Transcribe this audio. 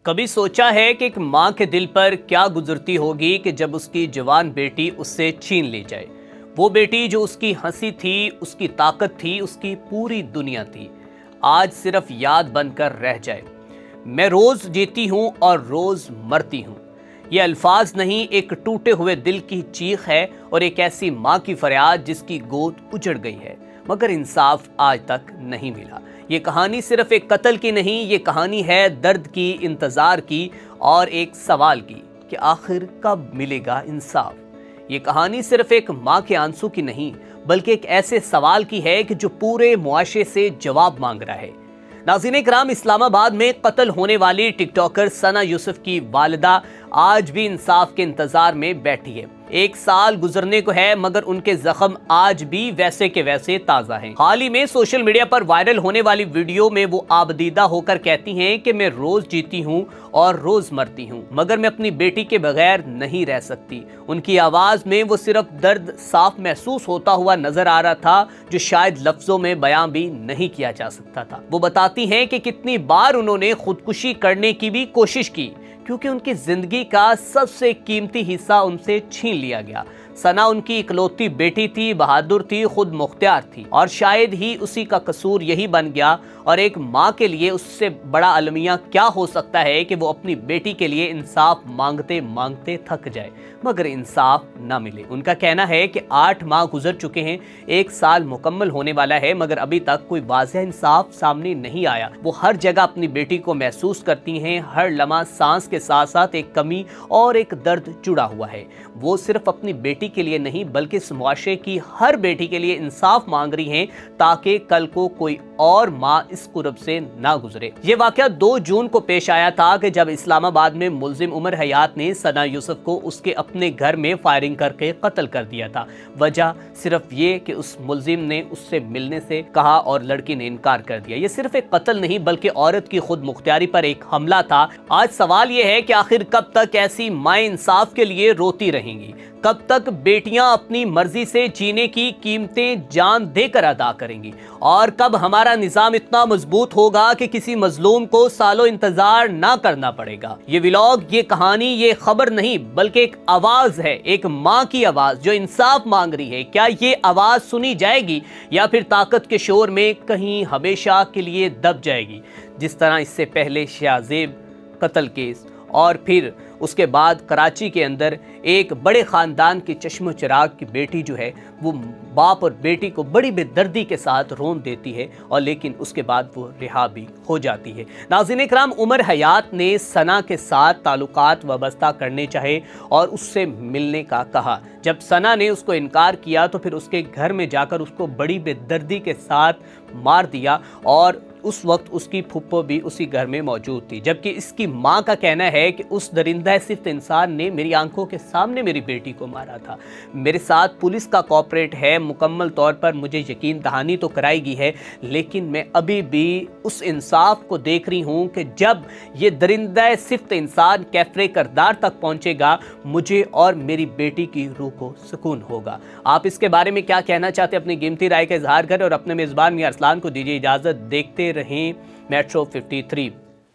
کبھی سوچا ہے کہ ایک ماں کے دل پر کیا گزرتی ہوگی کہ جب اس کی جوان بیٹی اس سے چھین لی جائے؟ وہ بیٹی جو اس کی ہنسی تھی، اس کی طاقت تھی، اس کی پوری دنیا تھی، آج صرف یاد بن کر رہ جائے۔ میں روز جیتی ہوں اور روز مرتی ہوں، یہ الفاظ نہیں، ایک ٹوٹے ہوئے دل کی چیخ ہے اور ایک ایسی ماں کی فریاد جس کی گود اجڑ گئی ہے مگر انصاف آج تک نہیں ملا۔ یہ کہانی صرف ایک قتل کی نہیں، یہ کہانی ہے درد کی، انتظار کی اور ایک سوال کی کہ آخر کب ملے گا انصاف۔ یہ کہانی صرف ایک ماں کے آنسو کی نہیں بلکہ ایک ایسے سوال کی ہے کہ جو پورے معاشرے سے جواب مانگ رہا ہے۔ ناظرین اکرام، اسلام آباد میں قتل ہونے والی ٹک ٹاکر ثنا یوسف کی والدہ آج بھی انصاف کے انتظار میں بیٹھی ہے۔ 1 سال گزرنے کو ہے مگر ان کے زخم آج بھی ویسے کے ویسے تازہ ہیں۔ حال ہی میں سوشل میڈیا پر وائرل ہونے والی ویڈیو میں وہ آبدیدہ ہو کر کہتی ہیں کہ میں روز جیتی ہوں اور روز مرتی ہوں مگر میں اپنی بیٹی کے بغیر نہیں رہ سکتی۔ ان کی آواز میں وہ صرف درد صاف محسوس ہوتا ہوا نظر آ رہا تھا جو شاید لفظوں میں بیان بھی نہیں کیا جا سکتا تھا۔ وہ بتاتی ہیں کہ کتنی بار انہوں نے خودکشی کرنے کی بھی کوشش کی کیونکہ ان کی زندگی کا سب سے قیمتی حصہ ان سے چھین لیا گیا۔ ثنا ان کی اکلوتی بیٹی تھی، بہادر تھی، خود مختار تھی اور شاید ہی اسی کا قصور یہی بن گیا۔ اور ایک ماں کے لیے اس سے بڑا المیہ کیا ہو سکتا ہے کہ وہ اپنی بیٹی کے لیے انصاف مانگتے مانگتے تھک جائے مگر انصاف نہ ملے۔ ان کا کہنا ہے کہ 8 ماہ گزر چکے ہیں، 1 سال مکمل ہونے والا ہے مگر ابھی تک کوئی واضح انصاف سامنے نہیں آیا۔ وہ ہر جگہ اپنی بیٹی کو محسوس کرتی ہیں، ہر لمحہ سانس کے ساتھ ساتھ ایک کمی اور ایک درد جڑا ہوا ہے۔ وہ صرف اپنی بیٹی کے لیے نہیں بلکہ اس معاشرے کی ہر بیٹی کے لیے انصاف مانگ رہی ہیں تاکہ کل کو کوئی اور ماں اس کرب سے نہ گزرے۔ یہ واقعہ 2 جون کو پیش آیا تھا کہ جب اسلام آباد میں ملزم عمر حیات نے ثنا یوسف کو اس کے اپنے گھر میں فائرنگ کر کے قتل کر دیا تھا۔ وجہ صرف یہ کہ اس ملزم نے اس سے ملنے سے کہا اور لڑکی نے انکار کر دیا۔ یہ صرف ایک قتل نہیں بلکہ عورت کی خود مختاری پر ایک حملہ تھا۔ آج سوال یہ ہے کہ آخر کب تک ایسی مائیں انصاف کے لیے روتی رہیں گی؟ کب تک بیٹیاں اپنی مرضی سے جینے کی قیمتیں جان دے کر ادا کریں گی؟ اور کب ہمارا نظام اتنا مضبوط ہوگا کہ کسی مظلوم کو سالوں انتظار نہ کرنا پڑے گا؟ یہ ولاگ، یہ کہانی، یہ خبر نہیں بلکہ ایک آواز ہے، ایک ماں کی آواز جو انصاف مانگ رہی ہے۔ کیا یہ آواز سنی جائے گی یا پھر طاقت کے شور میں کہیں ہمیشہ کے لیے دب جائے گی؟ جس طرح اس سے پہلے شاہ زیب قتل کیس اور پھر اس کے بعد کراچی کے اندر ایک بڑے خاندان کی چشم و چراغ کی بیٹی جو ہے وہ باپ اور بیٹی کو بڑی بے دردی کے ساتھ رون دیتی ہے اور لیکن اس کے بعد وہ رہا بھی ہو جاتی ہے۔ ناظرین اکرام، عمر حیات نے ثنا کے ساتھ تعلقات وابستہ کرنے چاہے اور اس سے ملنے کا کہا۔ جب ثنا نے اس کو انکار کیا تو پھر اس کے گھر میں جا کر اس کو بڑی بے دردی کے ساتھ مار دیا اور اس وقت اس کی پھپھو بھی اسی گھر میں موجود تھی، جبکہ اس کی ماں کا کہنا ہے کہ اس درندہ صفت انسان نے میری آنکھوں کے سامنے میری بیٹی کو مارا تھا۔ میرے ساتھ پولیس کا کوآپریٹ ہے، مکمل طور پر مجھے یقین دہانی تو کرائی گئی ہے لیکن میں ابھی بھی اس انصاف کو دیکھ رہی ہوں کہ جب یہ درندہ صفت انسان کیفرے کردار تک پہنچے گا مجھے اور میری بیٹی کی روح کو سکون ہوگا۔ آپ اس کے بارے میں کیا کہنا چاہتے ہیں؟ اپنی قیمتی رائے کا اظہار کریں اور اپنے میزبان میاں ارسلان کو دیجیے اجازت۔ دیکھتے رہیں میٹرو 53۔